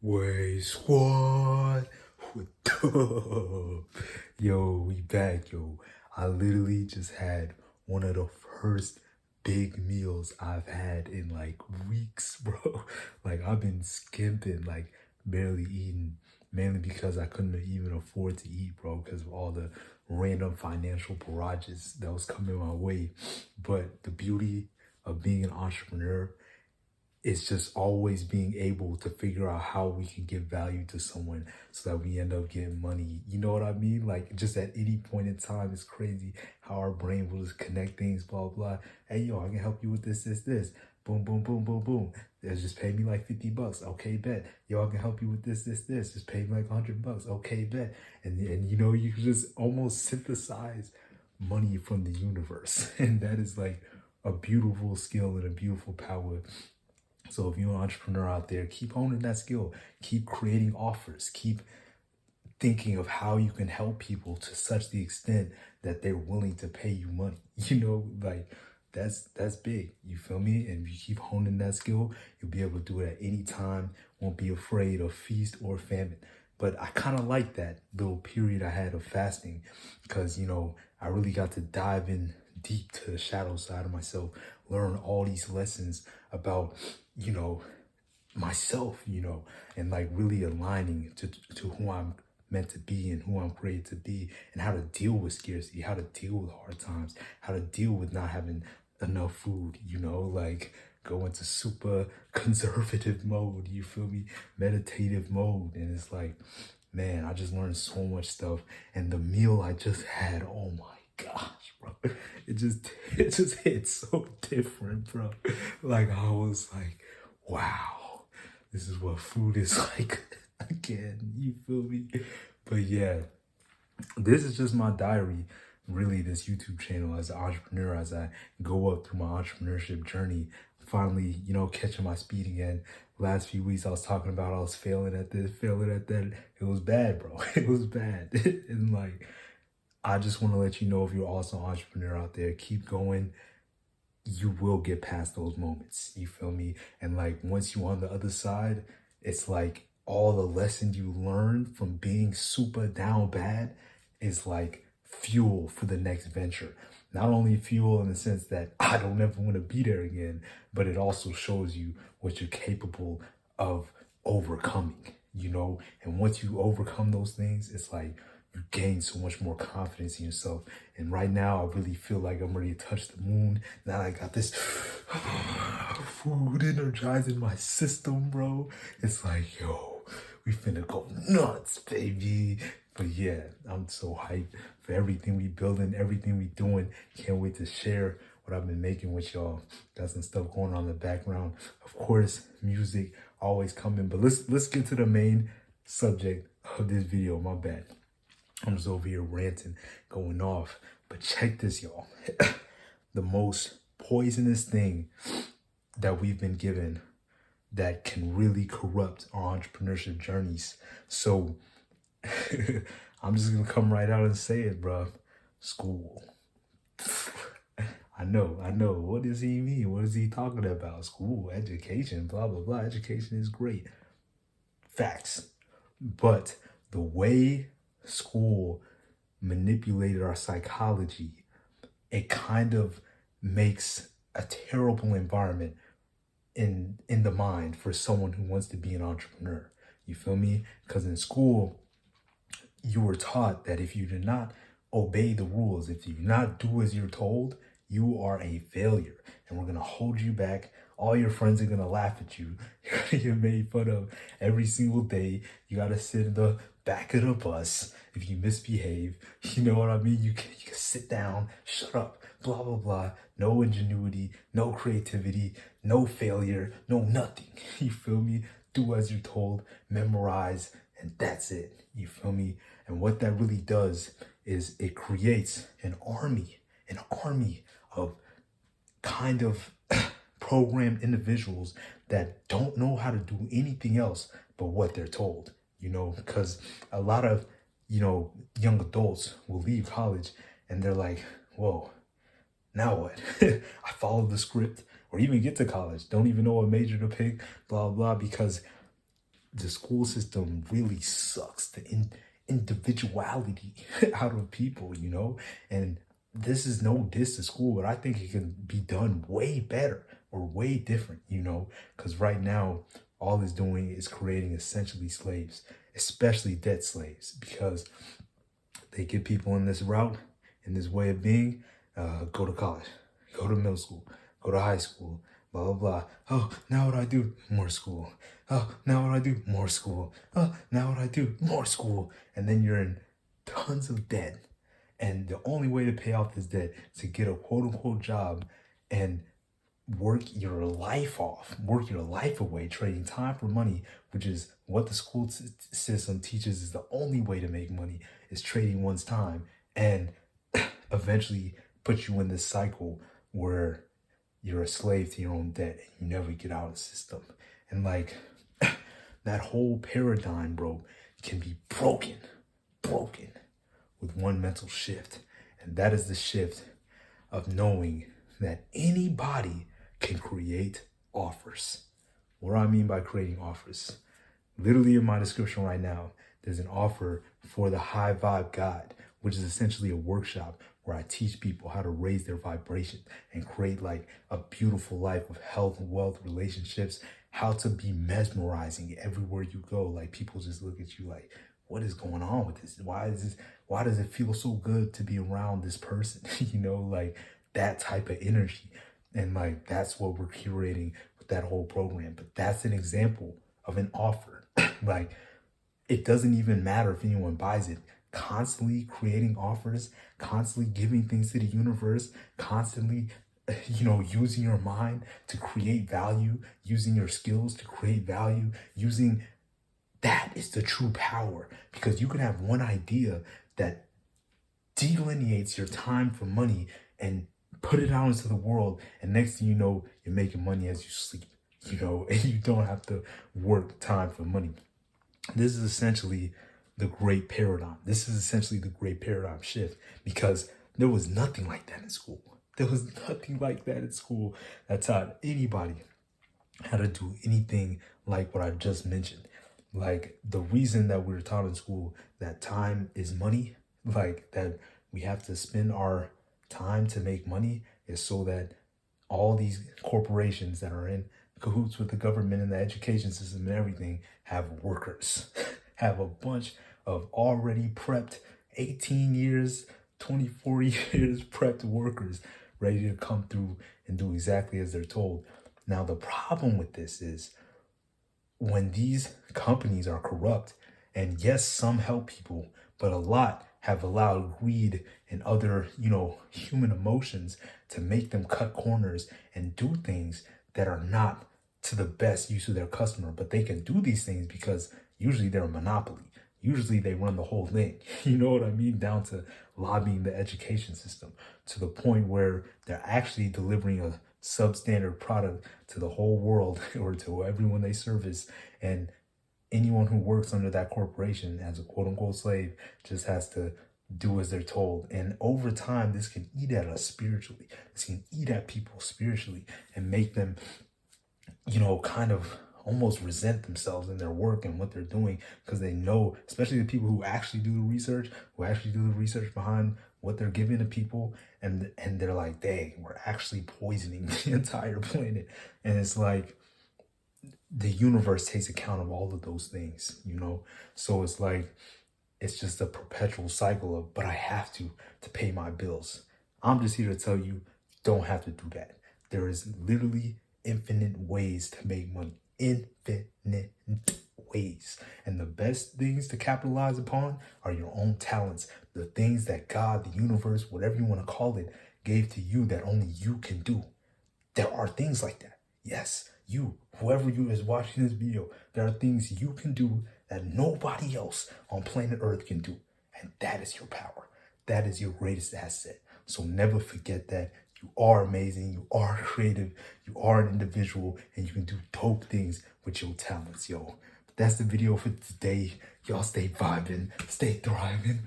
Way squad, what up? Yo, we back, yo. I literally just had one of the first big meals I've had in like weeks, bro. Like I've been skimping, like barely eating, mainly because I couldn't even afford to eat, bro, because of all the random financial barrages that was coming my way. But the beauty of being an entrepreneur, it's just always being able to figure out how we can give value to someone so that we end up getting money. You know what I mean? Like just at any point in time, it's crazy how our brain will just connect things, blah, blah. Hey, yo, I can help you with this. Boom, boom, boom, boom, boom. Just pay me like 50 bucks. Okay, bet. Yo, I can help you with this. Just pay me like 100 bucks. Okay, bet. And you know, you can just almost synthesize money from the universe. And that is like a beautiful skill and a beautiful power. So if you're an entrepreneur out there, keep honing that skill, keep creating offers, keep thinking of how you can help people to such the extent that they're willing to pay you money. You know, like that's big. You feel me? And if you keep honing that skill, you'll be able to do it at any time, won't be afraid of feast or famine. But I kind of like that little period I had of fasting because, you know, I really got to dive in deep to the shadow side of myself, learn all these lessons about, you know, myself, you know, and like really aligning to who I'm meant to be and who I'm created to be, and how to deal with scarcity, how to deal with hard times, how to deal with not having enough food, you know, like go into super conservative mode, you feel me? Meditative mode. And it's like, man, I just learned so much stuff. And the meal I just had, oh my gosh, bro. It just hit so different, bro. Like I was like, wow, this is what food is like again. You feel me? But yeah, this is just my diary, really, this YouTube channel as an entrepreneur, as I go up through my entrepreneurship journey, finally, you know, catching my speed again. Last few weeks I was talking about I was failing at this, failing at that. It was bad, bro. It was bad. And like, I just want to let you know, if you're also an entrepreneur out there, keep going. You will get past those moments. You feel me? And like once you're on the other side, it's like all the lessons you learn from being super down bad is like fuel for the next venture. Not only fuel in the sense that I don't ever want to be there again, but it also shows you what you're capable of overcoming, you know? And once you overcome those things, it's like you gain so much more confidence in yourself. And right now, I really feel like I'm ready to touch the moon. Now I got this food energizing my system, bro. It's like, yo, we finna go nuts, baby. But yeah, I'm so hyped for everything we building, everything we doing. Can't wait to share what I've been making with y'all. Got some stuff going on in the background. Of course, music always coming. But let's get to the main subject of this video. My bad. I'm just over here ranting, going off. But check this, y'all. The most poisonous thing that we've been given that can really corrupt our entrepreneurship journeys. So I'm just gonna come right out and say it, bro. School. I know. What does he mean? What is he talking about? School, education, blah, blah, blah. Education is great. Facts. But the way school manipulated our psychology, it kind of makes a terrible environment in the mind for someone who wants to be an entrepreneur. You feel me? Because in school, you were taught that if you do not obey the rules, if you do not do as you're told, you are a failure. And we're going to hold you back. All your friends are going to laugh at you. You're going to get made fun of every single day. You got to sit in the back of the bus if you misbehave. You know what I mean? You can sit down, shut up, blah, blah, blah. No ingenuity, no creativity, no failure, no nothing. You feel me? Do as you're told, memorize, and that's it. You feel me? And what that really does is it creates an army of kind of programmed individuals that don't know how to do anything else but what they're told, you know, because a lot of, you know, young adults will leave college and they're like, whoa, now what? I followed the script, or even get to college, don't even know what major to pick, blah, blah, because the school system really sucks the individuality out of people, you know? And this is no diss to school, but I think it can be done way better or way different, you know? Because right now, all it's doing is creating essentially slaves, especially debt slaves, because they get people in this route, in this way of being, go to college, go to middle school, go to high school, blah, blah, blah. Oh, now what do I do? More school. Oh, now what do I do? More school. Oh, now what do I do? More school. And then you're in tons of debt. And the only way to pay off this debt is to get a quote unquote job and work your life off, work your life away, trading time for money, which is what the school system teaches is the only way to make money, is trading one's time, and eventually put you in this cycle where you're a slave to your own debt and you never get out of the system. And like that whole paradigm, bro, can be broken with one mental shift. And that is the shift of knowing that anybody can create offers. What do I mean by creating offers? Literally in my description right now, there's an offer for the High Vibe Guide, which is essentially a workshop where I teach people how to raise their vibration and create like a beautiful life of health, wealth, relationships, how to be mesmerizing everywhere you go. Like people just look at you like, what is going on with this? Why does it feel so good to be around this person? You know, like that type of energy. And like, that's what we're curating with that whole program. But that's an example of an offer. Like, it doesn't even matter if anyone buys it. Constantly creating offers, constantly giving things to the universe, constantly, you know, using your mind to create value, using your skills to create value, using that is the true power. Because you can have one idea that delineates your time for money and put it out into the world, and next thing you know, you're making money as you sleep, you know, and you don't have to work time for money. This is essentially the great paradigm. This is essentially the great paradigm shift, because there was nothing like that in school. There was nothing like that in school that taught anybody how to do anything like what I just mentioned. Like the reason that we were taught in school that time is money, like that we have to spend our time to make money, is so that all these corporations that are in cahoots with the government and the education system and everything have workers, have a bunch of already prepped 18 years, 24 years prepped workers ready to come through and do exactly as they're told. Now, the problem with this is when these companies are corrupt, and yes, some help people, but a lot have allowed greed and other, you know, human emotions to make them cut corners and do things that are not to the best use of their customer. But they can do these things because usually they're a monopoly. Usually they run the whole thing. You know what I mean? Down to lobbying the education system to the point where they're actually delivering a substandard product to the whole world or to everyone they service. And anyone who works under that corporation as a quote unquote slave just has to do as they're told. And over time, this can eat at us spiritually. This can eat at people spiritually and make them, you know, kind of almost resent themselves in their work and what they're doing, because they know, especially the people who actually do the research, behind what they're giving to people, and they're like, dang, we're actually poisoning the entire planet. And it's like the universe takes account of all of those things, you know? So it's like, it's just a perpetual cycle of, but I have to pay my bills. I'm just here to tell you, don't have to do that. There is literally infinite ways to make money. Infinite ways. And the best things to capitalize upon are your own talents. The things that God, the universe, whatever you want to call it, gave to you that only you can do. There are things like that. Yes, you, whoever you is watching this video, there are things you can do that nobody else on planet Earth can do. And that is your power. That is your greatest asset. So never forget that. You are amazing. You are creative. You are an individual, and you can do dope things with your talents, yo. But that's the video for today. Y'all stay vibing, stay thriving.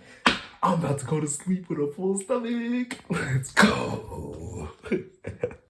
I'm about to go to sleep with a full stomach. Let's go.